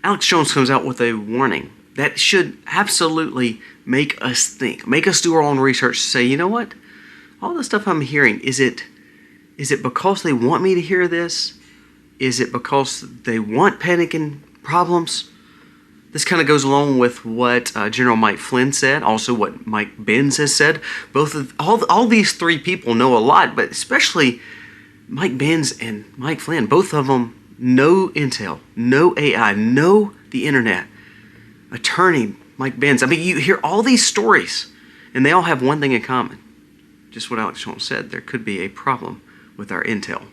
Alex Jones comes out with a warning that should absolutely make us think, make us do our own research, say, you know what? All the stuff I'm hearing, is it because they want me to hear this? Is it because they want panic and problems? This kind of goes along with what General Mike Flynn said, also what Mike Benz has said. All these three people know a lot, but especially Mike Benz and Mike Flynn, both of them know intel, know AI, know the internet. Attorney Mike Benz. I mean, you hear all these stories, and they all have one thing in common. Just what Alex Jones said, there could be a problem with our intel.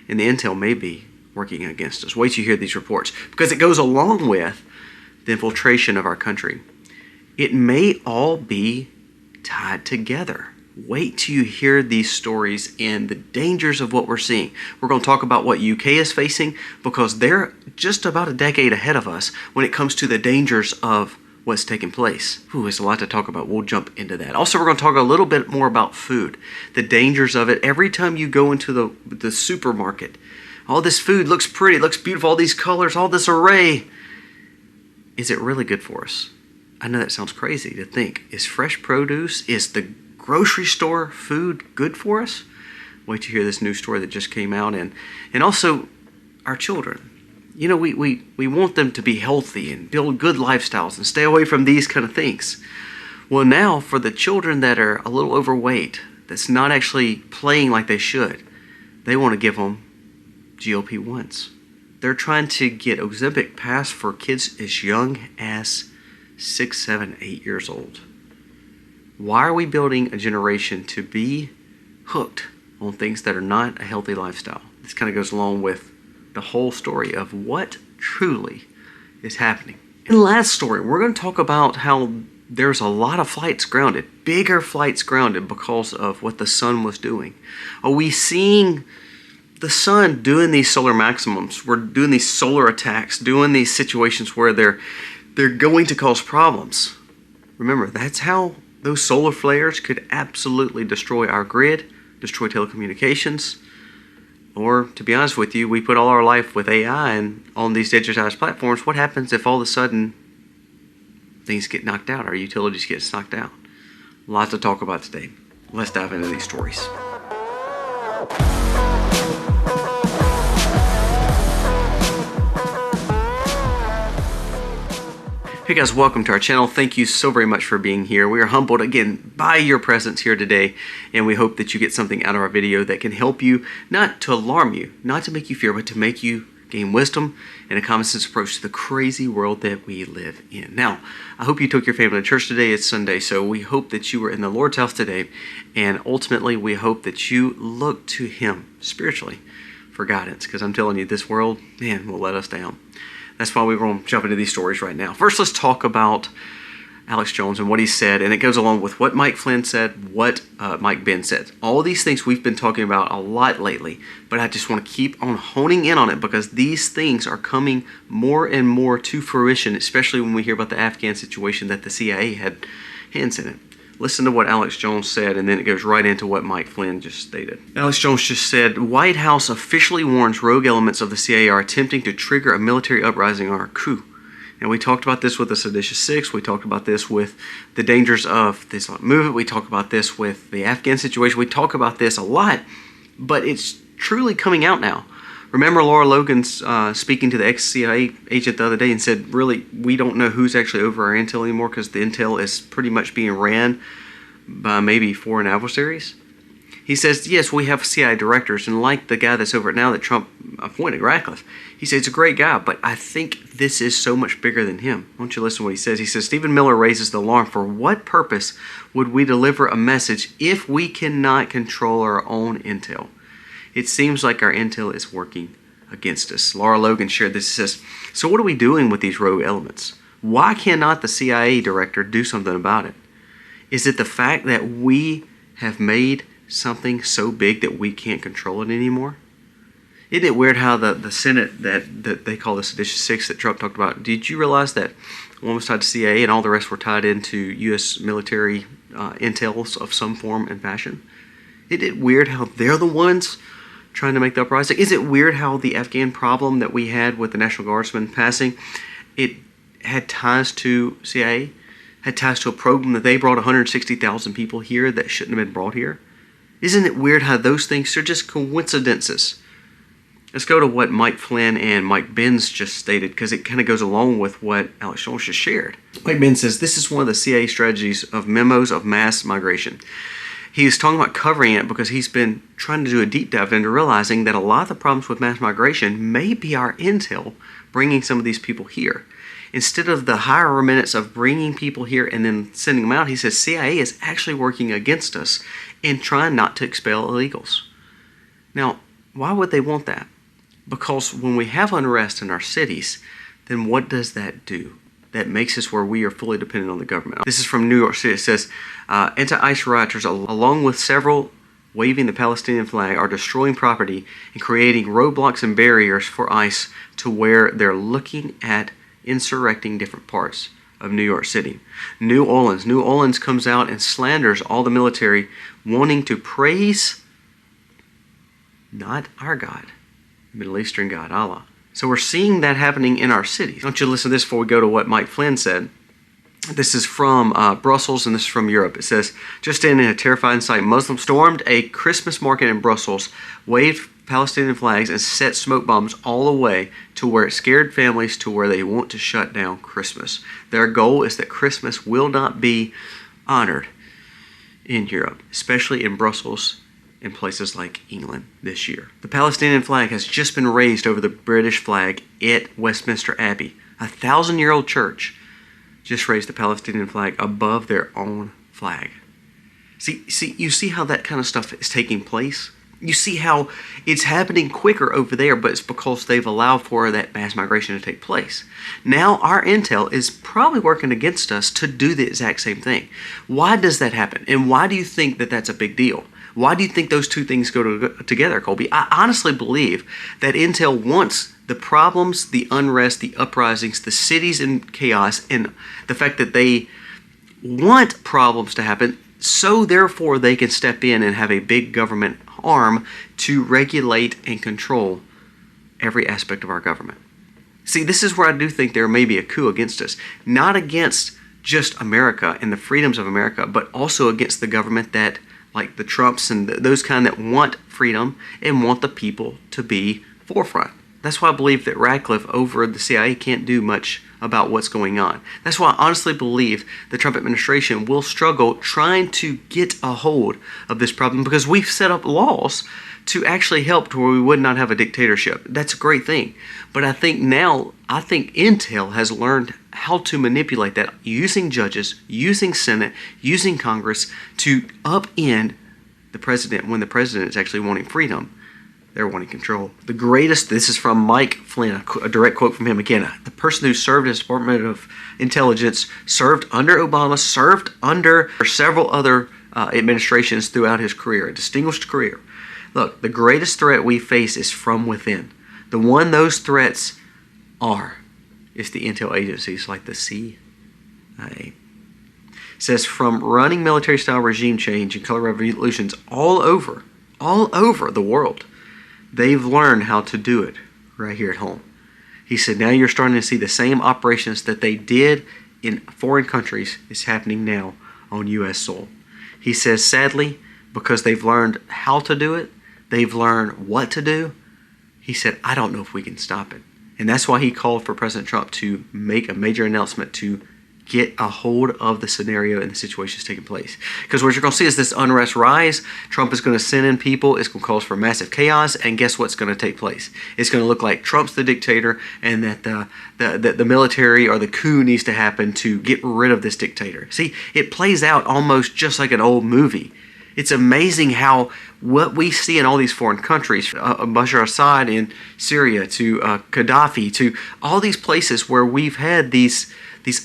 And the intel may be working against us. Wait till you hear these reports, because it goes along with the infiltration of our country. It may all be tied together. Wait till you hear these stories and the dangers of what we're seeing. We're going to talk about what UK is facing, because they're just about a decade ahead of us when it comes to the dangers of what's taking place. Ooh, there's a lot to talk about. We'll jump into that. Also, we're going to talk a little bit more about food, the dangers of it. Every time you go into the supermarket, all this food looks pretty, it looks beautiful, all these colors, all this array. Is it really good for us? I know that sounds crazy to think. Is fresh produce, is the grocery store food good for us? Wait to hear this new story that just came out. And also our children. You know, we want them to be healthy and build good lifestyles and stay away from these kind of things. Well, now for the children that are a little overweight, that's not actually playing like they should, they want to give them GLP-1s. They're trying to get Ozempic passed for kids as young as 6, 7, 8 years old. Why are we building a generation to be hooked on things that are not a healthy lifestyle? This kind of goes along with the whole story of what truly is happening. In the last story, we're going to talk about how there's a lot of flights grounded, bigger flights grounded because of what the sun was doing. Are we seeing the sun doing these solar maximums? We're doing these solar attacks, doing these situations where they're going to cause problems. Remember, that's how those solar flares could absolutely destroy our grid, destroy telecommunications. Or, to be honest with you, we put all our life with AI and on these digitized platforms. What happens if all of a sudden things get knocked out, our utilities get knocked out? Lots to talk about today. Let's dive into these stories. Hey guys, welcome to our channel. Thank you so very much for being here. We are humbled again by your presence here today, and we hope that you get something out of our video that can help you, not to alarm you, not to make you fear, but to make you gain wisdom and a common sense approach to the crazy world that we live in. Now, I hope you took your family to church today. It's Sunday, so we hope that you were in the Lord's house today, and ultimately we hope that you look to Him spiritually for guidance, because I'm telling you, this world, man, will let us down. That's why we're going to jump into these stories right now. First, let's talk about Alex Jones and what he said, and it goes along with what Mike Flynn said, what Mike Benz said. All of these things we've been talking about a lot lately, but I just want to keep on honing in on it because these things are coming more and more to fruition, especially when we hear about the Afghan situation that the CIA had hands in it. Listen to what Alex Jones said, and then it goes right into what Mike Flynn just stated. Alex Jones just said, White House officially warns rogue elements of the CIA are attempting to trigger a military uprising or a coup. And we talked about this with the Seditious Six. We talked about this with the dangers of the Islamic movement. We talked about this with the Afghan situation. We talk about this a lot, but it's truly coming out now. Remember Laura Logan's speaking to the ex-CIA agent the other day and said, really, we don't know who's actually over our intel anymore because the intel is pretty much being ran by maybe foreign adversaries. He says, yes, we have CIA directors, and like the guy that's over it now that Trump appointed, Ratcliffe, he says he's a great guy, but I think this is so much bigger than him. Why don't you listen to what he says? He says, Stephen Miller raises the alarm. For what purpose would we deliver a message if we cannot control our own intel? It seems like our intel is working against us. Laura Logan shared this. She says, so what are we doing with these rogue elements? Why cannot the CIA director do something about it? Is it the fact that we have made something so big that we can't control it anymore? Isn't it weird how the Senate that they call the Seditious Six that Trump talked about, did you realize that one was tied to CIA and all the rest were tied into U.S. military intels of some form and fashion? Isn't it weird how they're the ones trying to make the uprising? Is it weird how the Afghan problem that we had with the National Guardsmen passing, it had ties to CIA, had ties to a program that they brought 160,000 people here that shouldn't have been brought here. Isn't it weird how those things are just coincidences? Let's go to what Mike Flynn and Mike Benz just stated, because it kind of goes along with what Alex Jones just shared. Mike Benz says, this is one of the CIA strategies of memos of mass migration. He's talking about covering it because he's been trying to do a deep dive into realizing that a lot of the problems with mass migration may be our intel bringing some of these people here. Instead of the higher remittance of bringing people here and then sending them out, he says CIA is actually working against us and trying not to expel illegals. Now, why would they want that? Because when we have unrest in our cities, then what does that do? That makes us where we are fully dependent on the government. This is from New York City. It says, anti-ICE rioters, along with several waving the Palestinian flag, are destroying property and creating roadblocks and barriers for ICE to where they're looking at insurrecting different parts of New York City. New Orleans comes out and slanders all the military, wanting to praise not our God, Middle Eastern God, Allah. So we're seeing that happening in our cities. Don't you listen to this before we go to what Mike Flynn said. This is from Brussels, and this is from Europe. It says, just in a terrifying sight, Muslims stormed a Christmas market in Brussels, waved Palestinian flags, and set smoke bombs all the way to where it scared families to where they want to shut down Christmas. Their goal is that Christmas will not be honored in Europe, especially in Brussels, in places like England this year. The Palestinian flag has just been raised over the British flag at Westminster Abbey. A 1,000-year-old church just raised the Palestinian flag above their own flag. You see how that kind of stuff is taking place? You see how it's happening quicker over there, but it's because they've allowed for that mass migration to take place. Now our intel is probably working against us to do the exact same thing. Why does that happen? And why do you think that that's a big deal? Why do you think those two things go together, Colby? I honestly believe that intel wants the problems, the unrest, the uprisings, the cities in chaos, and the fact that they want problems to happen, so therefore they can step in and have a big government arm to regulate and control every aspect of our government. See, this is where I do think there may be a coup against us. Not against just America and the freedoms of America, but also against the government that, like the Trumps and those kind that want freedom and want the people to be forefront. That's why I believe that Radcliffe over the CIA can't do much about what's going on. That's why I honestly believe the Trump administration will struggle trying to get a hold of this problem, because we've set up laws to actually help to where we would not have a dictatorship. That's a great thing. But I think Intel has learned how to manipulate that using judges, using Senate, using Congress to upend the president when the president is actually wanting freedom. They're wanting control. The greatest, this is from Mike Flynn, a direct quote from him again, the person who served as Department of Intelligence, served under Obama, served under several other administrations throughout his career, a distinguished career. Look, the greatest threat we face is from within. The one those threats is the intel agencies like the CIA. It says from running military-style regime change and color revolutions all over the world, they've learned how to do it right here at home. He said, now you're starting to see the same operations that they did in foreign countries is happening now on U.S. soil. He says, sadly, because they've learned how to do it, they've learned what to do, he said, I don't know if we can stop it. And that's why he called for President Trump to make a major announcement to get a hold of the scenario and the situations taking place. Because what you're going to see is this unrest rise. Trump is going to send in people. It's going to cause for massive chaos. And guess what's going to take place? It's going to look like Trump's the dictator and that the military or the coup needs to happen to get rid of this dictator. See, it plays out almost just like an old movie. It's amazing how what we see in all these foreign countries, Bashar Assad in Syria to Gaddafi, to all these places where we've had these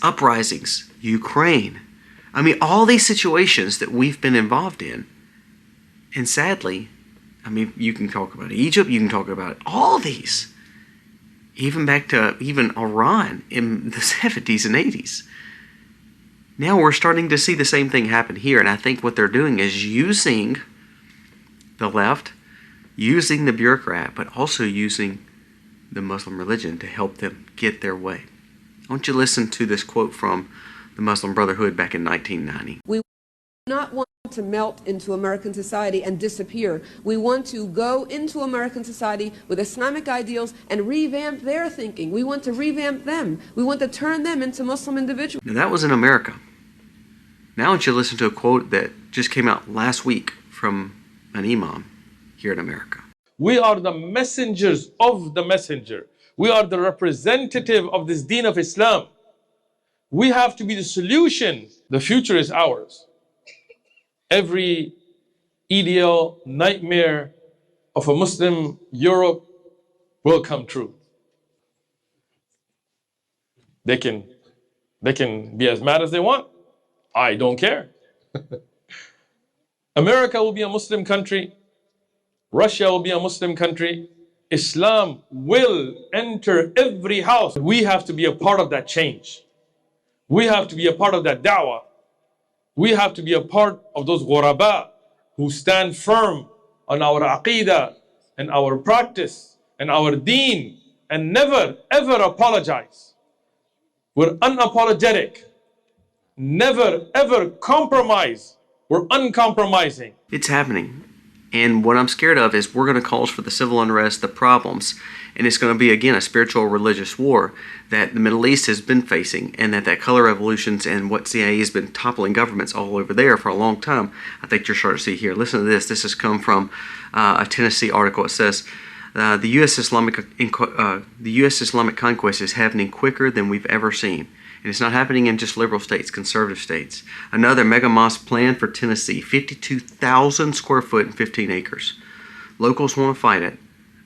uprisings, Ukraine. I mean, all these situations that we've been involved in. And sadly, I mean, you can talk about Egypt, you can talk about all these. Even back to even Iran in the 70s and 80s. Now we're starting to see the same thing happen here. And I think what they're doing is using the left, using the bureaucrat, but also using the Muslim religion to help them get their way. don't you listen to this quote from the Muslim Brotherhood back in 1990. We do not want to melt into American society and disappear. We want to go into American society with Islamic ideals and revamp their thinking. We want to revamp them. We want to turn them into Muslim individuals. Now, that was in America. Now I want you to listen to a quote that just came out last week from an imam here in America. We are the messengers of the messenger. We are the representative of this deen of Islam. We have to be the solution. The future is ours. Every ideal nightmare of a Muslim Europe will come true. They can be as mad as they want. I don't care. America will be a Muslim country. Russia will be a Muslim country. Islam will enter every house. We have to be a part of that change. We have to be a part of that da'wah. We have to be a part of those ghuraba who stand firm on our aqeedah and our practice and our deen and never ever apologize. We're unapologetic. Never ever compromise. We're uncompromising. It's happening. And what I'm scared of is we're going to cause for the civil unrest, the problems, and it's going to be, again, a spiritual religious war that the Middle East has been facing, and that color revolutions and what CIA has been toppling governments all over there for a long time. I think you're starting to see here. Listen to this. This has come from a Tennessee article. It says, the U.S. Islamic conquest is happening quicker than we've ever seen. And it's not happening in just liberal states, conservative states. Another mega mosque planned for Tennessee, 52,000 square foot and 15 acres. Locals want to fight it,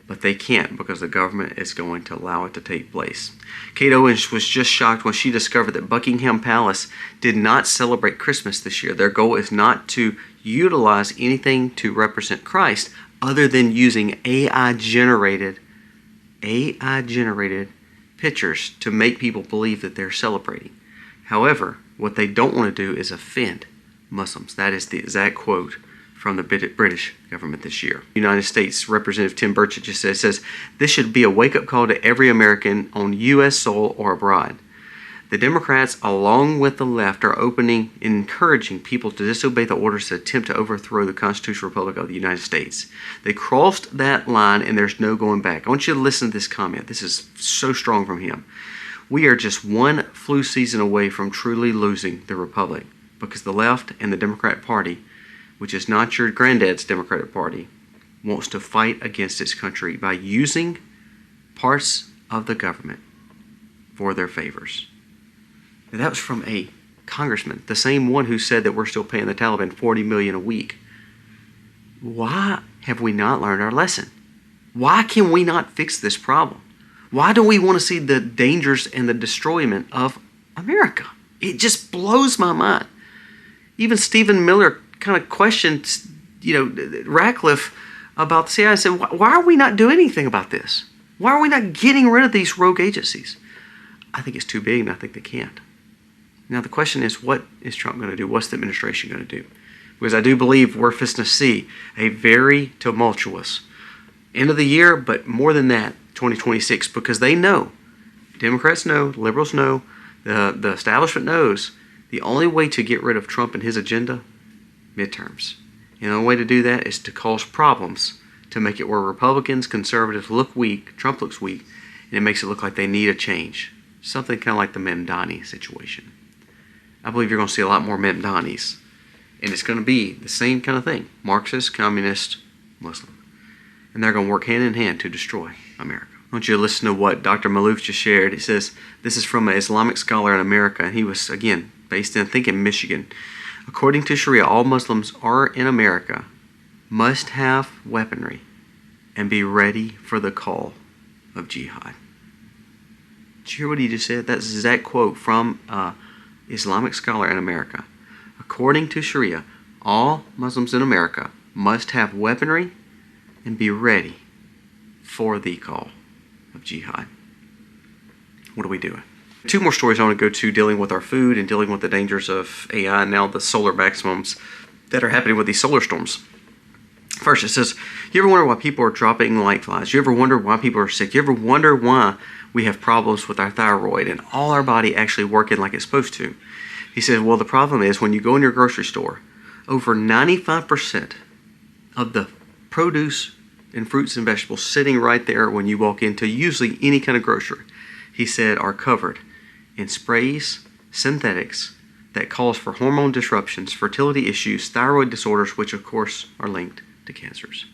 but they can't because the government is going to allow it to take place. Kate Owens was just shocked when she discovered that Buckingham Palace did not celebrate Christmas this year. Their goal is not to utilize anything to represent Christ other than using AI-generated pictures to make people believe that they're celebrating. However, what they don't want to do is offend Muslims. That is the exact quote from the British government this year. United States Representative Tim Burchett just says, this should be a wake-up call to every American on U.S. soil or abroad. The Democrats, along with the left, are encouraging people to disobey the orders that attempt to overthrow the Constitutional Republic of the United States. They crossed that line and there's no going back. I want you to listen to this comment. This is so strong from him. We are just one flu season away from truly losing the Republic because the left and the Democrat Party, which is not your granddad's Democratic Party, wants to fight against its country by using parts of the government for their favors. And that was from a congressman, the same one who said that we're still paying the Taliban $40 million a week. Why have we not learned our lesson? Why can we not fix this problem? Why do we want to see the dangers and the destroyment of America? It just blows my mind. Even Stephen Miller kind of questioned, Ratcliffe about the CIA. I said, why are we not doing anything about this? Why are we not getting rid of these rogue agencies? I think it's too big and I think they can't. Now the question is, what is Trump going to do? What's the administration going to do? Because I do believe we're fixing to see a very tumultuous end of the year, but more than that, 2026, because they know, Democrats know, liberals know, the establishment knows, the only way to get rid of Trump and his agenda, midterms. And the only way to do that is to cause problems, to make it where Republicans, conservatives look weak, Trump looks weak, and it makes it look like they need a change. Something kind of like the Mamdani situation. I believe you're going to see a lot more Mamdanis. And it's going to be the same kind of thing. Marxist, communist, Muslim. And they're going to work hand in hand to destroy America. I want you to listen to what Dr. Malouf just shared. He says, this is from an Islamic scholar in America. And he was, again, based in, I think, in Michigan. According to Sharia, all Muslims are in America must have weaponry and be ready for the call of jihad. Did you hear what he just said? That's the exact quote from Islamic scholar in America. According to Sharia, all Muslims in America must have weaponry and be ready for the call of jihad. What are we doing? Two more stories I want to go to dealing with our food and dealing with the dangers of AI and now the solar maximums that are happening with these solar storms. First, it says, you ever wonder why people are dropping like flies? You ever wonder why people are sick? You ever wonder why we have problems with our thyroid and all our body actually working like it's supposed to. He said, well, the problem is when you go in your grocery store, over 95% of the produce and fruits and vegetables sitting right there when you walk into usually any kind of grocery, he said, are covered in sprays, synthetics that cause for hormone disruptions, fertility issues, thyroid disorders, which of course are linked to cancers.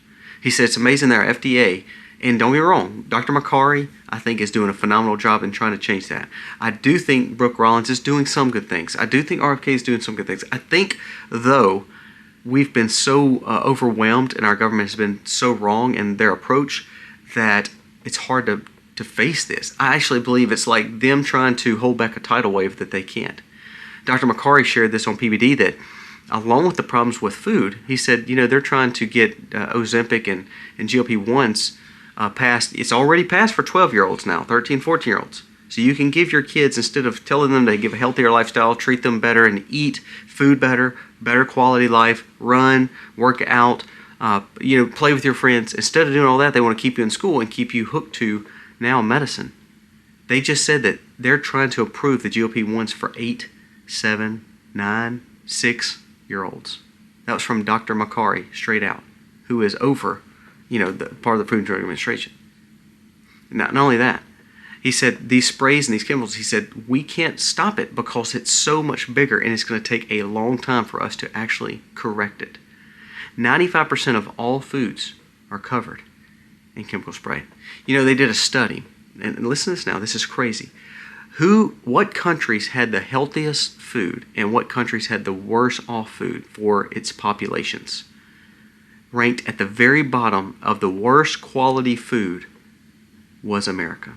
He said it's amazing that our FDA, and don't get me wrong, Dr. Makari, I think, is doing a phenomenal job in trying to change that. I do think Brooke Rollins is doing some good things. I do think RFK is doing some good things. I think, though, we've been so overwhelmed and our government has been so wrong in their approach that it's hard to face this. I actually believe it's like them trying to hold back a tidal wave that they can't. Dr. Makari shared this on PBD that along with the problems with food, he said, they're trying to get Ozempic and GLP-1s passed. It's already passed for 12-year-olds now, 13, 14-year-olds. So you can give your kids, instead of telling them to give a healthier lifestyle, treat them better and eat food better quality life, run, work out, play with your friends. Instead of doing all that, they want to keep you in school and keep you hooked to now medicine. They just said that they're trying to approve the GLP-1s for 8, 7, 9, 6-year-olds. That was from Dr. Makari, straight out, who is over, the part of the Food and Drug Administration. Not only that, he said these sprays and these chemicals, he said we can't stop it because it's so much bigger and it's going to take a long time for us to actually correct it. 95% of all foods are covered in chemical spray. They did a study, and listen to this now, this is crazy. What countries had the healthiest food and what countries had the worst off food for its populations? Ranked at the very bottom of the worst quality food was America.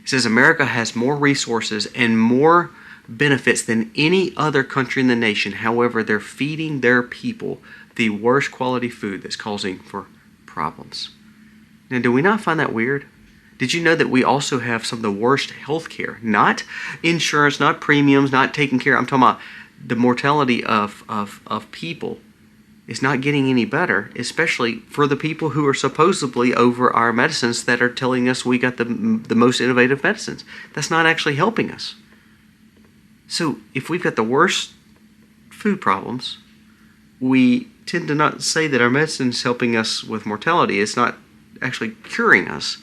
It says America has more resources and more benefits than any other country in the nation. However, they're feeding their people the worst quality food that's causing for problems. Now, do we not find that weird? Did you know that we also have some of the worst health care? Not insurance, not premiums, not taking care. I'm talking about the mortality of people is not getting any better, especially for the people who are supposedly over our medicines that are telling us we got the most innovative medicines. That's not actually helping us. So if we've got the worst food problems, we tend to not say that our medicine is helping us with mortality. It's not actually curing us.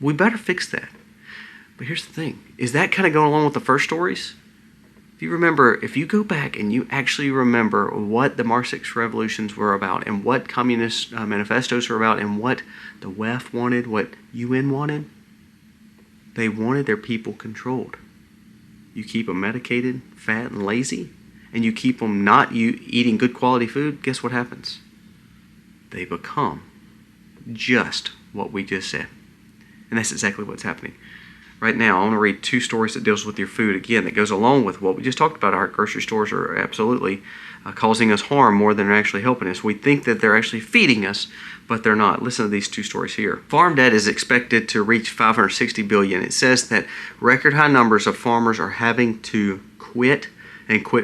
We better fix that. But here's the thing. Is that kind of going along with the first stories? If you go back and you actually remember what the Marxist revolutions were about and what communist manifestos were about and what the WEF wanted, what UN wanted, they wanted their people controlled. You keep them medicated, fat, and lazy, and you keep them not eating good quality food, guess what happens? They become just what we just said. And that's exactly what's happening. Right now, I want to read 2 stories that deals with your food, again, that goes along with what we just talked about. Our grocery stores are absolutely causing us harm more than they're actually helping us. We think that they're actually feeding us, but they're not. Listen to these 2 stories here. Farm debt is expected to reach $560 billion. It says that record high numbers of farmers are having to quit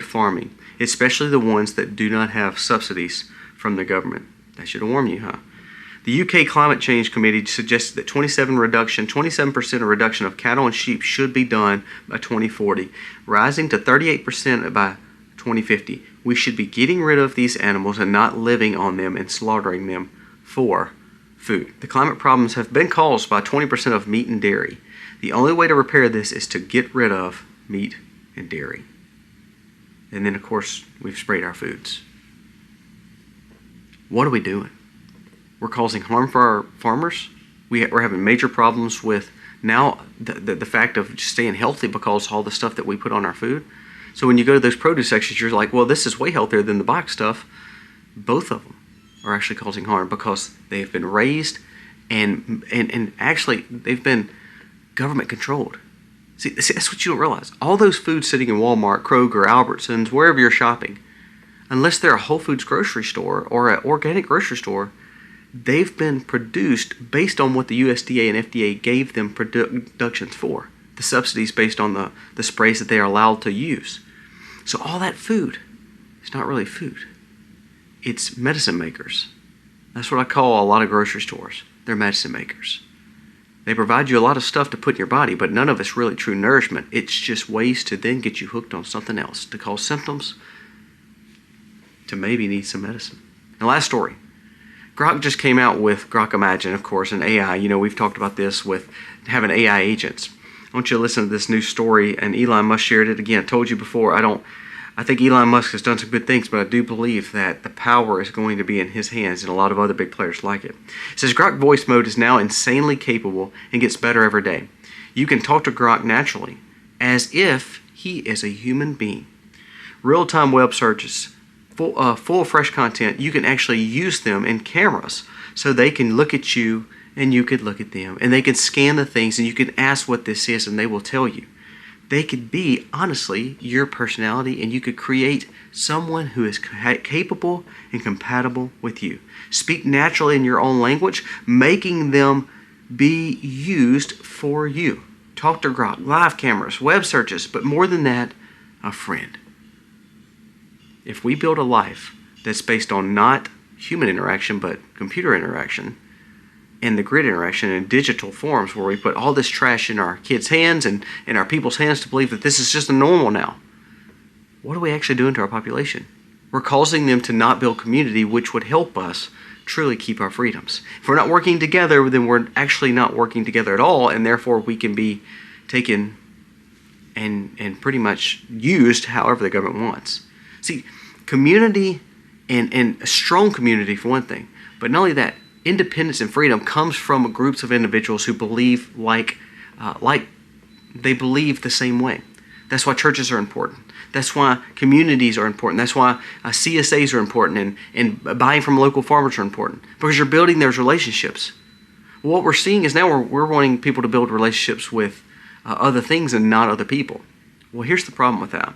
farming, especially the ones that do not have subsidies from the government. That should warm you, huh? The UK Climate Change Committee suggested that 27% reduction of cattle and sheep should be done by 2040, rising to 38% by 2050. We should be getting rid of these animals and not living on them and slaughtering them for food. The climate problems have been caused by 20% of meat and dairy. The only way to repair this is to get rid of meat and dairy. And then, of course, we've sprayed our foods. What are we doing? We're causing harm for our farmers. We're having major problems with now the fact of just staying healthy because of all the stuff that we put on our food. So when you go to those produce sections, you're like, well, this is way healthier than the box stuff. Both of them are actually causing harm because they've been raised and actually they've been government controlled. See, that's what you don't realize. All those foods sitting in Walmart, Kroger, Albertsons, wherever you're shopping, unless they're a Whole Foods grocery store or an organic grocery store, they've been produced based on what the USDA and FDA gave them productions for. The subsidies based on the sprays that they are allowed to use. So all that food is not really food. It's medicine makers. That's what I call a lot of grocery stores. They're medicine makers. They provide you a lot of stuff to put in your body, but none of it's really true nourishment. It's just ways to then get you hooked on something else, to cause symptoms, to maybe need some medicine. The last story. Grok just came out with Grok Imagine, of course, and AI. You know, we've talked about this with having AI agents. I want you to listen to this new story, and Elon Musk shared it again. I told you before, I think Elon Musk has done some good things, but I do believe that the power is going to be in his hands and a lot of other big players like it. It says Grok voice mode is now insanely capable and gets better every day. You can talk to Grok naturally, as if he is a human being. Real-time web searches, full of fresh content. You can actually use them in cameras so they can look at you and you could look at them, and they can scan the things and you can ask what this is and they will tell you. They could be, honestly, your personality, and you could create someone who is capable and compatible with you. Speak naturally in your own language, making them be used for you. Talk to Grok, live cameras, web searches, but more than that, a friend. If we build a life that's based on not human interaction, but computer interaction, and the grid interaction in digital forms, where we put all this trash in our kids' hands and in our people's hands to believe that this is just a normal now, what are we actually doing to our population? We're causing them to not build community, which would help us truly keep our freedoms. If we're not working together, then we're actually not working together at all, and therefore we can be taken and pretty much used however the government wants. See, community and a strong community for one thing, but not only that, independence and freedom comes from groups of individuals who believe like they believe the same way. That's why churches are important. That's why communities are important. That's why CSAs are important, and buying from local farmers are important, because you're building those relationships. Well, what we're seeing is now we're wanting people to build relationships with other things and not other people. Well, here's the problem with that.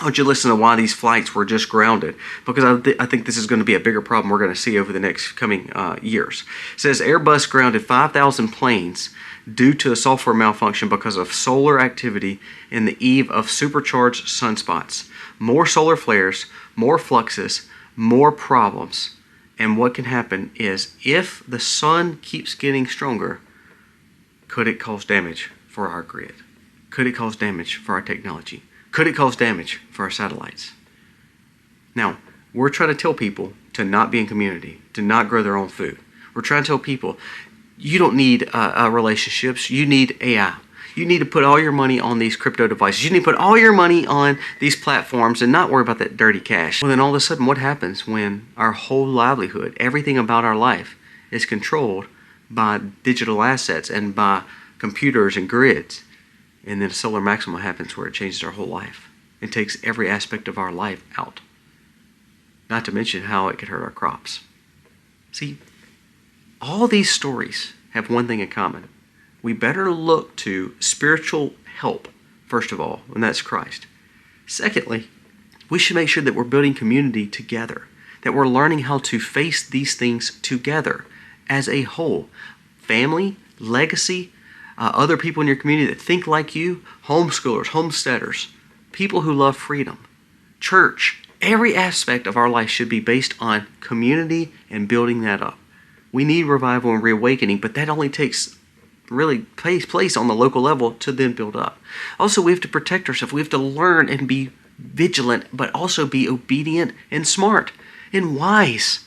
I want you to listen to why these flights were just grounded, because I think this is going to be a bigger problem we're going to see over the next coming years. It says Airbus grounded 5,000 planes due to a software malfunction because of solar activity in the eve of supercharged sunspots. More solar flares, more fluxes, more problems. And what can happen is, if the sun keeps getting stronger, could it cause damage for our grid? Could it cause damage for our technology? Could it cause damage for our satellites? Now, we're trying to tell people to not be in community, to not grow their own food. We're trying to tell people, you don't need relationships, you need AI. You need to put all your money on these crypto devices. You need to put all your money on these platforms and not worry about that dirty cash. Well, then all of a sudden, what happens when our whole livelihood, everything about our life, is controlled by digital assets and by computers and grids? And then a solar maximum happens where it changes our whole life. It takes every aspect of our life out. Not to mention how it could hurt our crops. See, all these stories have one thing in common. We better look to spiritual help, first of all, and that's Christ. Secondly, we should make sure that we're building community together, that we're learning how to face these things together as a whole. Family, legacy, other people in your community that think like you, homeschoolers, homesteaders, people who love freedom, church. Every aspect of our life should be based on community and building that up. We need revival and reawakening, but that only takes really place on the local level to then build up. Also, we have to protect ourselves. We have to learn and be vigilant, but also be obedient and smart and wise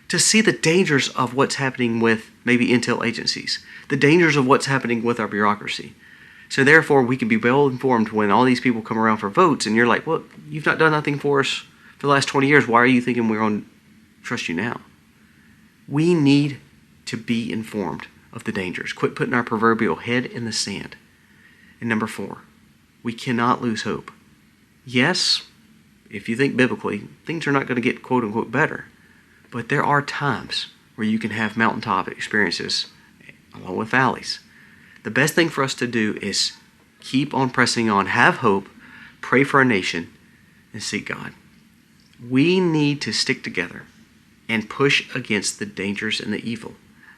to see the dangers of what's happening with maybe intel agencies, the dangers of what's happening with our bureaucracy. So therefore, we can be well informed when all these people come around for votes and you're like, well, you've not done nothing for us for the last 20 years. Why are you thinking we're going to trust you now? We need to be informed of the dangers. Quit putting our proverbial head in the sand. And number 4, we cannot lose hope. Yes, if you think biblically, things are not going to get quote unquote better. But there are times where you can have mountaintop experiences along with valleys. The best thing for us to do is keep on pressing on, have hope, pray for our nation, and seek God. We need to stick together and push against the dangers and the evil.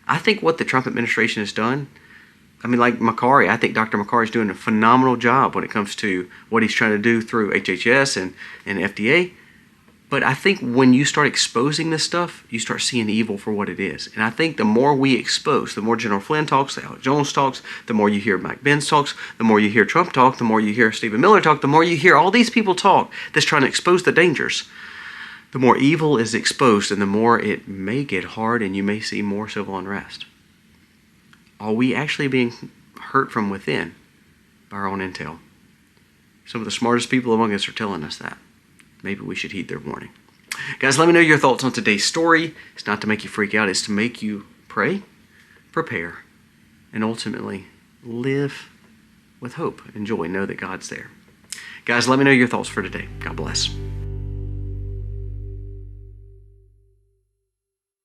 I think what the Trump administration has done, like Makari, I think Dr. Makari is doing a phenomenal job when it comes to what he's trying to do through HHS and FDA. But I think when you start exposing this stuff, you start seeing evil for what it is. And I think the more we expose, the more General Flynn talks, the Alex Jones talks, the more you hear Mike Benz talks, the more you hear Trump talk, the more you hear Stephen Miller talk, the more you hear all these people talk that's trying to expose the dangers, the more evil is exposed and the more it may get hard and you may see more civil unrest. Are we actually being hurt from within by our own intel? Some of the smartest people among us are telling us that. Maybe we should heed their warning. Guys, let me know your thoughts on today's story. It's not to make you freak out. It's to make you pray, prepare, and ultimately live with hope and joy. Know that God's there. Guys, let me know your thoughts for today. God bless.